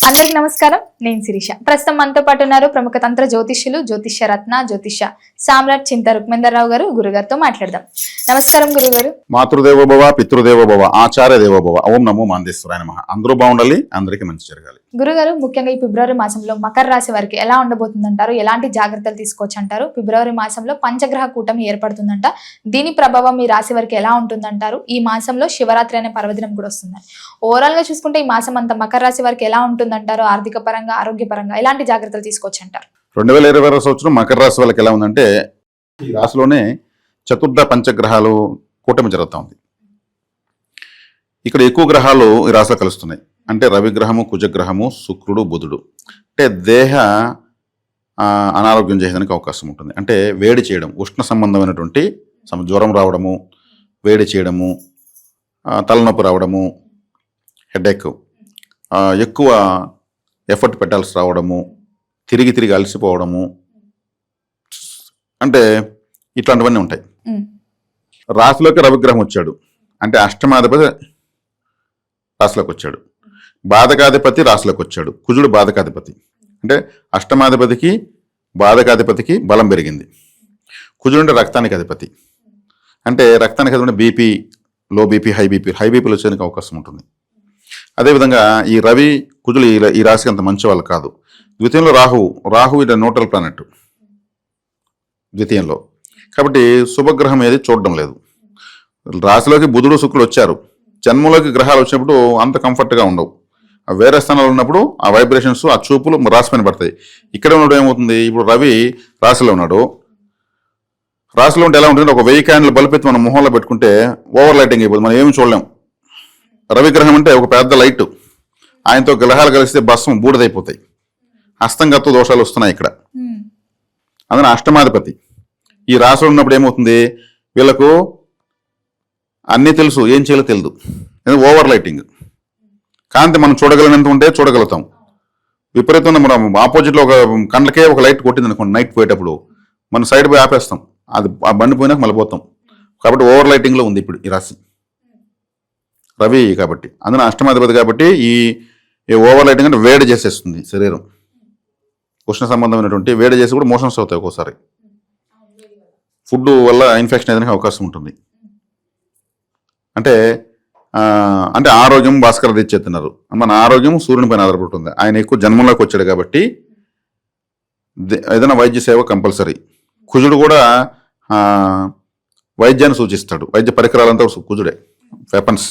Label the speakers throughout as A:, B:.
A: అందరికి నమస్కారం. నేను శిరీష. ప్రస్తుతం మనతో పాటు ఉన్నారు ప్రముఖ తంత్ర జ్యోతిష్యులు, జ్యోతిష్య రత్న, జ్యోతిష్య సామ్రాట్ చింత రుక్మేందర్రావు గారు. గురుగారితో మాట్లాడదాం. నమస్కారం గురుగారు.
B: మాతృదేవోభవ, పితృదేవోభవ, ఆచార్య దేవోభవ. ఓం నమో మాందేశ్వరాయ నమః. అందరూ బాగుండాలి, అందరికీ మంచి జరగాలి.
A: గురుగారు, ముఖ్యంగా ఈ ఫిబ్రవరి మాసంలో మకర రాశి వారికి ఎలా ఉండబోతుందంటారు? ఎలాంటి జాగ్రత్తలు తీసుకోవచ్చు అంటారు? ఫిబ్రవరి మాసంలో పంచగ్రహ కూటమి ఏర్పడుతుందంట. దీని ప్రభావం ఈ రాశి వారికి ఎలా ఉంటుందంటారు? ఈ మాసంలో శివరాత్రి అనే పర్వదినం కూడా వస్తుందని. ఓవరాల్ గా చూసుకుంటే ఈ మాసం అంతా మకర రాశి వారికి ఎలా ఉంటుందంటారు? ఆర్థిక పరంగా, ఆరోగ్య పరంగా ఎలాంటి జాగ్రత్తలు తీసుకోవచ్చు అంటారు?
B: 2020 సంవత్సరం మకర రాశి వాళ్ళకి ఎలా ఉందంటే, ఈ రాశిలోనే చతుర్థ పంచగ్రహాలు కూటమి జరుగుతూ ఉంది. ఇక్కడ ఎక్కువ గ్రహాలు ఈ రాశిలో కలుస్తున్నాయి. అంటే రవిగ్రహము, కుజగ్రహము, శుక్రుడు, బుధుడు. అంటే దేహ అనారోగ్యం చేయడానికి అవకాశం ఉంటుంది. అంటే వేడి చేయడం, ఉష్ణ సంబంధమైనటువంటి జ్వరం రావడము, వేడి చేయడము, తలనొప్పి రావడము, హెడేక్, ఎక్కువ ఎఫర్ట్ పెట్టాల్సి రావడము, తిరిగి తిరిగి అలసిపోవడము, అంటే ఇట్లాంటివన్నీ ఉంటాయి. రాశిలోకి రవిగ్రహం వచ్చాడు అంటే అష్టమాధిపతి రాశిలోకి వచ్చాడు, బాధకాధిపతి రాశిలోకి వచ్చాడు. కుజుడు బాధకాధిపతి అంటే అష్టమాధిపతికి బాధకాధిపతికి బలం పెరిగింది. కుజుడు అంటే రక్తానికి అధిపతి అంటే రక్తానికి అధిపతి బీపీ, లో బీపీ, హై బీపీలు వచ్చేందుకు అవకాశం ఉంటుంది. అదేవిధంగా ఈ రవి కుజులు ఈ రాశికి అంత మంచి వాళ్ళు కాదు. ద్వితీయంలో రాహు ఇది న్యూట్రల్ ప్లానెట్ ద్వితీయంలో, కాబట్టి శుభగ్రహం ఏది చూడడం లేదు. రాశిలోకి బుధుడు, శుక్రుడు వచ్చారు. జన్మలోకి గ్రహాలు వచ్చినప్పుడు అంత కంఫర్ట్గా ఉండవు. వేరే స్థానాలు ఉన్నప్పుడు ఆ వైబ్రేషన్స్, ఆ చూపులు రాశి పైన పడతాయి. ఇక్కడ ఉన్నప్పుడు ఏమవుతుంది, ఇప్పుడు రవి రాశిలో ఉన్నాడు. రాశిలో ఉంటే ఎలా ఉంటుంది, ఒక 1000 క్యాండిల్ బల్బ్ ఎత్తి మనం మొహంలో పెట్టుకుంటే ఓవర్ లైటింగ్ అయిపోతుంది, మనం ఏమి చూడలేం. రవిగ్రహం అంటే ఒక పెద్ద లైట్, ఆయనతో గ్రహాలు కలిస్తే భస్మం బూడిదైపోతాయి. హస్తంగత్వ దోషాలు వస్తున్నాయి ఇక్కడ. అందులో అష్టమాధిపతి ఈ రాశిలో ఉన్నప్పుడు ఏమవుతుంది, వీళ్ళకు అన్నీ తెలుసు, ఏం చేయాలో తెలియదు. ఓవర్ లైటింగ్, కాంతి మనం చూడగలిగినంత ఉంటే చూడగలుగుతాం. విపరీతంగా మనం ఆపోజిట్లో ఒక కండ్లకే ఒక లైట్ కొట్టింది అనుకోండి, నైట్ పోయేటప్పుడు మనం సైడ్ పోయి ఆపేస్తాం, అది ఆ బండి పోయినాక మళ్ళీ పోతాం. కాబట్టి ఓవర్ లైటింగ్లో ఉంది ఇప్పుడు ఈ రాశి రవి. కాబట్టి అందులో అష్టమాధిపతి కాబట్టి ఈ ఓవర్ లైటింగ్ అంటే వేడి చేసేస్తుంది శరీరం, ఉష్ణ సంబంధమైనటువంటి వేడి చేసి కూడా మోషన్స్ అవుతాయి ఒక్కోసారి. ఫుడ్ వల్ల ఇన్ఫెక్షన్ అయ్యేందుకు అవకాశం ఉంటుంది. అంటే అంటే ఆరోగ్యం భాస్కర్ తెచ్చేస్తున్నారు. మన ఆరోగ్యం సూర్యుని పైన ఆధారపడుతుంది. ఆయన ఎక్కువ జన్మంలోకి వచ్చాడు కాబట్టి ఏదైనా వైద్య సేవ కంపల్సరీ. కుజుడు కూడా వైద్యాన్ని సూచిస్తాడు. వైద్య పరికరాలంతా కుజుడే, వెపన్స్.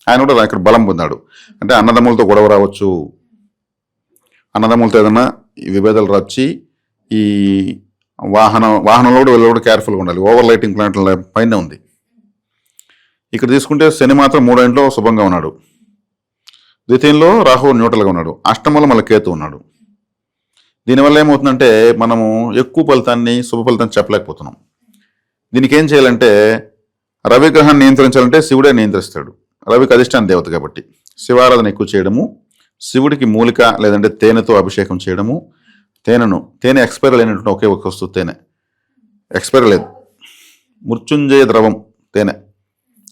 B: ఆయన కూడా ఇక్కడ బలం పొందాడు. అంటే అన్నదమ్ములతో గొడవ రావచ్చు, అన్నదమ్ములతో ఏదైనా విభేదాలు వచ్చి ఈ వాహనంలో కూడా వెళ్ళి కూడా కేర్ఫుల్గా ఉండాలి. ఓవర్ లైటింగ్ ప్లాంట్ల పైన ఉంది. ఇక్కడ తీసుకుంటే శని మాత్రం 3వ ఇంట్లో శుభంగా ఉన్నాడు, ద్వితీయంలో రాహు న్యూట్రల్గా ఉన్నాడు, అష్టమంలో మళ్ళీ కేతు ఉన్నాడు. దీనివల్ల ఏమవుతుందంటే మనము ఎక్కువ ఫలితాన్ని, శుభ ఫలితాన్ని చెప్పలేకపోతున్నాం. దీనికి ఏం చేయాలంటే, రవిగ్రహాన్ని నియంత్రించాలంటే శివుడే నియంత్రిస్తాడు. రవికి అధిష్టాన దేవత కాబట్టి శివారాధన ఎక్కువ చేయడము, శివుడికి మూలిక లేదంటే తేనెతో అభిషేకం చేయడము. తేనె ఎక్స్పైరీ లేనటువంటి ఒకే ఒక వస్తువు తేనె, ఎక్స్పైరీ లేదు. మృత్యుంజయ ద్రవం తేనె,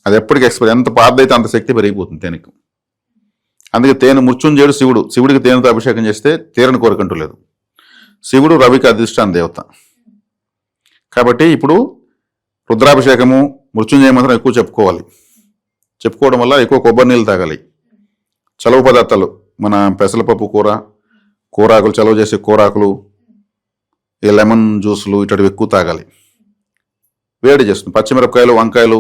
B: అది ఎప్పటికీ ఎక్స్పైరీ, ఎంత పాతదైతే అంత శక్తి పెరిగిపోతుంది తేనెకు. అందుకే తేనె మృత్యుంజయుడు శివుడికి తేనెతో అభిషేకం చేస్తే తీరని కోరికంటూ లేదు. శివుడు రవికి అధిష్టాన దేవత కాబట్టి ఇప్పుడు రుద్రాభిషేకము, మృత్యుంజయ మాత్రం ఎక్కువ చెప్పుకోవడం వల్ల ఎక్కువ కొబ్బరి నీళ్ళు తాగాలి. చలవ పదార్థాలు, మన పెసలపప్పు కూరాకులు, చలవ చేసే కూరాకులు, ఈ లెమన్ జ్యూసులు ఇట్లాంటివి ఎక్కువ తాగాలి. వేడి చేస్తుంది. పచ్చిమిరపకాయలు, వంకాయలు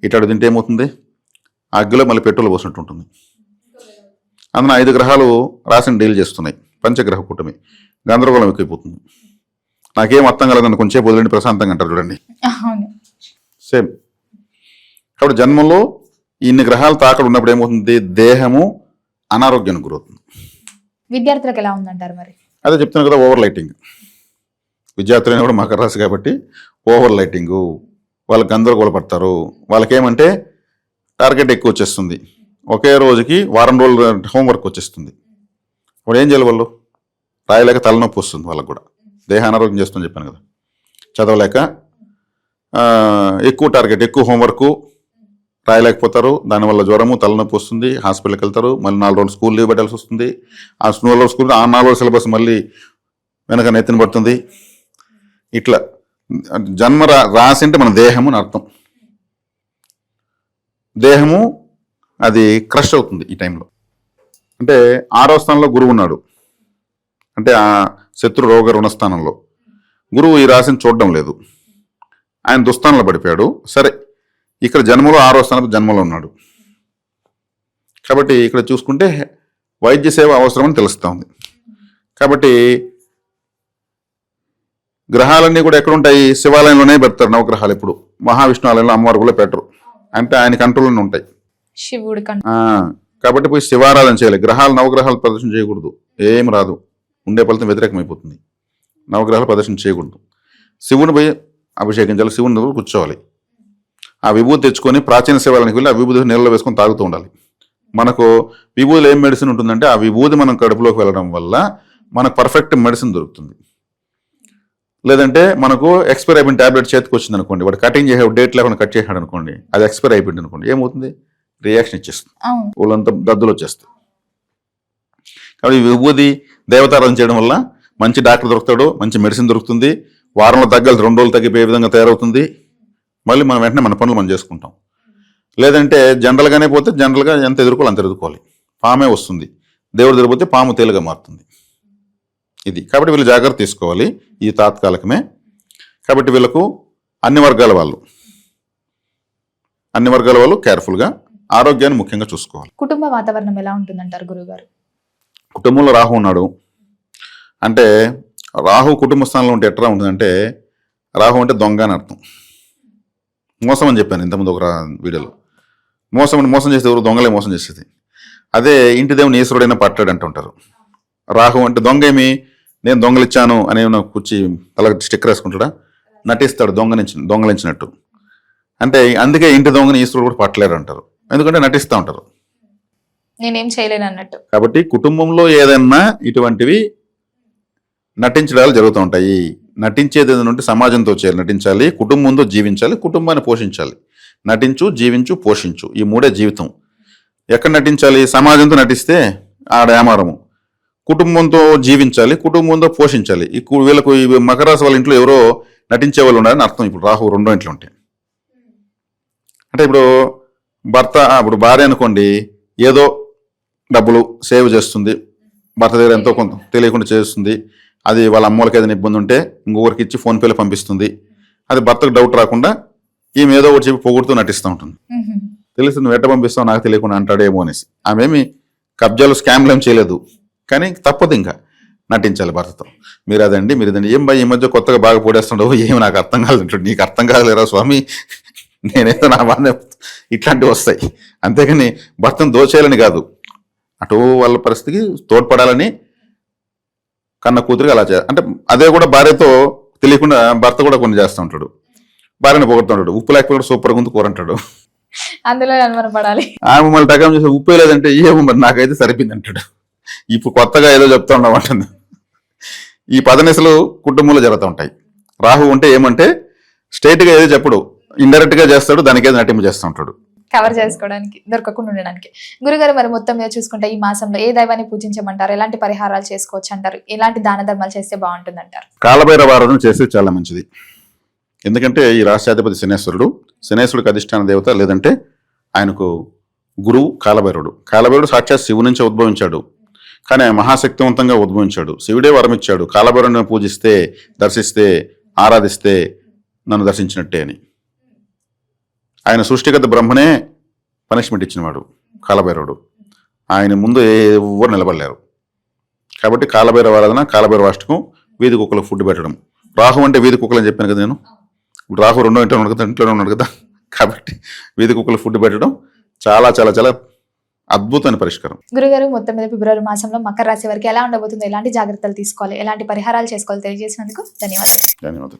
B: ఇట్లాంటి తింటే ఏమవుతుంది, అగ్గిలో మళ్ళీ పెట్రోల్ పోసినట్టు ఉంటుంది. అందున 5 గ్రహాలు రాశిని డీల్ చేస్తున్నాయి. పంచగ్రహ కూటమి గందరగోళం ఎక్కువైపోతుంది. నాకేం అర్థం కలదని కొంచెంసేపు వదిలేండి ప్రశాంతంగా అంటారు చూడండి, సేమ్. కాబట్టి జన్మంలో ఇన్ని గ్రహాలు తాకడు ఉన్నప్పుడు ఏమవుతుంది, దేహము అనారోగ్యానికి గురవుతుంది.
A: విద్యార్థులకు ఎలా ఉందంటారు మరి?
B: అదే చెప్తున్నాను కదా, ఓవర్ లైటింగ్. విద్యార్థులైనా కూడా మకర రాశి కాబట్టి ఓవర్ లైటింగు, వాళ్ళు గందరగోళపడతారు. వాళ్ళకేమంటే టార్గెట్ ఎక్కువ వచ్చేస్తుంది. ఒకే రోజుకి వారం రోజులు హోంవర్క్ వచ్చేస్తుంది. ఇప్పుడు ఏం చేయాలి, వాళ్ళు రాయలేక తలనొప్పి వస్తుంది, వాళ్ళకు కూడా దేహ అనారోగ్యం చేస్తుందని చెప్పాను కదా. చదవలేక ఎక్కువ టార్గెట్, ఎక్కువ హోంవర్క్, రాయలేకపోతారు, దానివల్ల జ్వరము తలనొప్పి వస్తుంది, హాస్పిటల్కి వెళ్తారు, మళ్ళీ 4 రోజులు స్కూల్ లీవ్ పెట్టాల్సి వస్తుంది. ఆ 4 రోజులు స్కూల్, ఆ 4 రోజుల సిలబస్ మళ్ళీ వెనక నెత్తిన పడుతుంది. ఇట్లా జన్మ రాశి అంటే మన దేహము అని అర్థం. దేహము అది క్రష్ అవుతుంది ఈ టైంలో. అంటే 6వ స్థానంలో గురువు ఉన్నాడు, అంటే ఆ శత్రు రోగ రుణస్థానంలో. గురువు ఈ రాశిని చూడడం లేదు, ఆయన దుస్థానంలో పడిపోయాడు. సరే, ఇక్కడ జన్మలో 6వ స్థానంలో జన్మలో ఉన్నాడు కాబట్టి ఇక్కడ చూసుకుంటే వైద్య సేవ అవసరమని తెలుస్తూ ఉంది. కాబట్టి గ్రహాలన్నీ కూడా ఎక్కడుంటాయి? శివాలయంలోనే పెడతారు నవగ్రహాలు. ఎప్పుడు మహావిష్ణు ఆలయంలో అమ్మవారు కూడా పెట్టరు, అంటే ఆయన కంట్రోల్లోనే ఉంటాయి.
A: శివుడి
B: కాబట్టి పోయి శివారాధన చేయాలి. గ్రహాలు నవగ్రహాలు ప్రదర్శన చేయకూడదు, ఏం రాదు, ఉండే ఫలితం వ్యతిరేకమైపోతుంది. నవగ్రహాలు ప్రదర్శన చేయకూడదు. శివుని పోయి అభిషేకించాలి, శివుని దగ్గర కూర్చోవాలి. ఆ విభూతి తెచ్చుకొని ప్రాచీన శివాలయానికి వెళ్ళి ఆ విభూతి నీళ్ళలో వేసుకొని తాగుతూ ఉండాలి. మనకు విభూతిలో ఏం మెడిసిన్ ఉంటుందంటే ఆ విభూతి మనం కడుపులోకి వెళ్ళడం వల్ల మనకు పర్ఫెక్ట్ మెడిసిన్ దొరుకుతుంది. లేదంటే మనకు ఎక్స్పైర్ అయిపోయిన ట్యాబ్లెట్ చేతికి వచ్చింది అనుకోండి, వాడు కటింగ్ చేసే డేట్ లేకుండా కట్ చేసాడు అనుకోండి, అది ఎక్స్పైర్ అయిపోయింది అనుకోండి, ఏమవుతుంది? రియాక్షన్ ఇచ్చేస్తుంది, వాళ్ళంతా దద్దులు వచ్చేస్తాయి. కాబట్టి ఈ విభూతి దేవతారాధన చేయడం వల్ల మంచి డాక్టర్ దొరుకుతాడు, మంచి మెడిసిన్ దొరుకుతుంది, వారంలో తగ్గాలి 2 రోజులు తగ్గిపోయే విధంగా తయారవుతుంది. మళ్ళీ మనం వెంటనే మన పనులు మనం చేసుకుంటాం. లేదంటే జనరల్గానే పోతే జనరల్గా ఎంత ఎదుర్కోవాలి అంత ఎదుర్కోవాలి, పామే వస్తుంది. దేవుడు తిరిగిపోతే పాము తేలుగా మారుతుంది. ఇది కాబట్టి వీళ్ళు జాగ్రత్త తీసుకోవాలి, ఈ తాత్కాలికమే. కాబట్టి వీళ్ళకు అన్ని వర్గాల వాళ్ళు కేర్ఫుల్గా ఆరోగ్యాన్ని ముఖ్యంగా చూసుకోవాలి.
A: కుటుంబ వాతావరణం ఎలా ఉంటుందంటారు గురుగారు?
B: కుటుంబంలో రాహు ఉన్నాడు అంటే, రాహు కుటుంబ స్థానంలో ఉంటే ఎట్లా ఉంటుందంటే, రాహు అంటే దొంగ అని అర్థం. మోసం అని చెప్పాను ఇంతకుముందు ఒక వీడియోలో. మోసం చేస్తే ఎవరు? దొంగలే మోసం చేసేది. అదే ఇంటి దేవుని ఈశ్వరుడైనా పట్టాడు అంటుంటారు. రాహు అంటే దొంగ ఏమి, నేను దొంగలిచ్చాను అని కూర్చి తల స్టిక్కర్ వేసుకుంటాడా, నటిస్తాడు దొంగలించినట్టు. అంటే అందుకే ఇంటి దొంగని ఈశ్వరుడు కూడా పట్టలేరు అంటారు, ఎందుకంటే నటిస్తూ ఉంటారు,
A: నేనేం చేయలేను అన్నట్టు.
B: కాబట్టి కుటుంబంలో ఏదన్నా ఇటువంటివి నటించడాలు జరుగుతూ ఉంటాయి. నటించేది ఏదంటే సమాజంతో నటించాలి, కుటుంబంతో జీవించాలి, కుటుంబాన్ని పోషించాలి. నటించు, జీవించు, పోషించు, ఈ 3 జీవితం. ఎక్కడ నటించాలి? సమాజంతో నటిస్తే ఆడ వ్యామారము. కుటుంబంతో జీవించాలి, కుటుంబంతో పోషించాలి. వీళ్ళకు ఈ మకర రాశి వాళ్ళ ఇంట్లో ఎవరో నటించే వాళ్ళు ఉన్నారని అర్థం. ఇప్పుడు రాహు 2వ ఇంట్లో ఉంటే, అంటే ఇప్పుడు ఇప్పుడు భార్య అనుకోండి, ఏదో డబ్బులు సేవ్ చేస్తుంది, భర్త దగ్గర ఎంతో కొంత తెలియకుండా చేస్తుంది. అది వాళ్ళ అమ్మోళ్ళకి ఏదైనా ఇబ్బంది ఉంటే ఇంకొకరికి ఇచ్చి ఫోన్పేలో పంపిస్తుంది. అది భర్తకు డౌట్ రాకుండా ఈమె ఏదో ఒకటి చెప్పి పొగుడుతూ నటిస్తూ ఉంటుంది. తెలుసు నువ్వు ఎట్ట పంపిస్తావు నాకు తెలియకుండా అంటాడేమో అనేసి. ఆమెమి కబ్జాలు స్కామ్లు ఏం చేయలేదు, కానీ తప్పదు ఇంకా నటించాలి భర్తతో. మీరు అదండి ఏం భయ ఈ మధ్య కొత్తగా బాగా పొడేస్తుండవు, ఏమి నాకు అర్థం కాలేదు. నీకు అర్థం కాలేరా స్వామి, నేనేదో నా బాధ. ఇట్లాంటివి వస్తాయి. అంతేగాని భర్తను దోచేయాలని కాదు, అటు వాళ్ళ పరిస్థితికి తోడ్పడాలని కన్న కూతురికి అలా చేయాలి. అంటే అదే కూడా భార్యతో తెలియకుండా భర్త కూడా కొన్ని చేస్తూ ఉంటాడు, భార్యను పొగుడుతుంటాడు. ఉప్పు లేకపోతే సూపర్గా ఉంది కూర అంటాడు,
A: అందులో అనుమానపడాలి.
B: ఆమె మళ్ళీ టకం చేసి ఉప్పు లేదంటే ఏమో మరి నాకైతే సరిపోయింది అంటాడు. ఇప్పుడు కొత్తగా ఏదో చెప్తా ఉన్నామంటుంది. ఈ పదనిసలు కుటుంబంలో జరుగుతూ ఉంటాయి. రాహు ఉంటే ఏమంటే స్ట్రైట్గా ఏదో చెప్పడు, ఇండైరెక్ట్ గా చేస్తాడు, దానికి ఏదో నటింపు చేస్తూ ఉంటాడు,
A: కవర్ చేసుకోవడానికి, దొరకకుండా ఉండడానికి. గురుగారు, మరి మొత్తం మీద చూసుకుంటే ఈ మాసంలో ఏ దైవాన్ని పూజించమంటారు, ఎలాంటి పరిహారాలు చేసుకోవచ్చు అంటారు, ఎలాంటి దాన ధర్మాలు చేస్తే బాగుంటుంది అంటారు?
B: కాలభైరవ ఆరాధన చేస్తే చాలా మంచిది. ఎందుకంటే ఈ రాష్ట్రాధిపతి శనేశ్వరుడికి అధిష్టాన దేవత, లేదంటే ఆయనకు గురువు కాలభైరుడు సాక్షాత్ శివుడి నుంచి ఉద్భవించాడు, కానీ ఆయన మహాశక్తివంతంగా ఉద్భవించాడు. శివుడే వరం ఇచ్చాడు, కాలభైరుడిని పూజిస్తే, దర్శిస్తే, ఆరాధిస్తే నన్ను దర్శించినట్టే అని. ఆయన సృష్టిగత బ్రహ్మనే పనిష్మెంట్ ఇచ్చినవాడు కాలభైరవుడు. ఆయన ముందు ఎవరు నిలబడలేరు. కాబట్టి కాలభైరవ ఆరాధన, కాలభైరవ అష్టకం, వీధి కుక్కలకు ఫుడ్ పెట్టడం. రాహు అంటే వీధి కుక్కలు అని చెప్పాను కదా నేను. ఇప్పుడు రాహు 2వ ఇంట్లోనే ఉన్నాడు కదా, కాబట్టి వీధి కుక్కలకు ఫుడ్ పెట్టడం చాలా చాలా చాలా అద్భుతమైన పరిష్కారం.
A: గురుగారు, మొత్తం మీద ఫిబ్రవరి మాసంలో మకర రాశి వారికి ఎలా ఉండబోతుందో, ఎలాంటి జాగ్రత్తలు తీసుకోవాలి, ఎలాంటి పరిహారాలు చేసుకోవాలి తెలియజేసినందుకు ధన్యవాదాలు.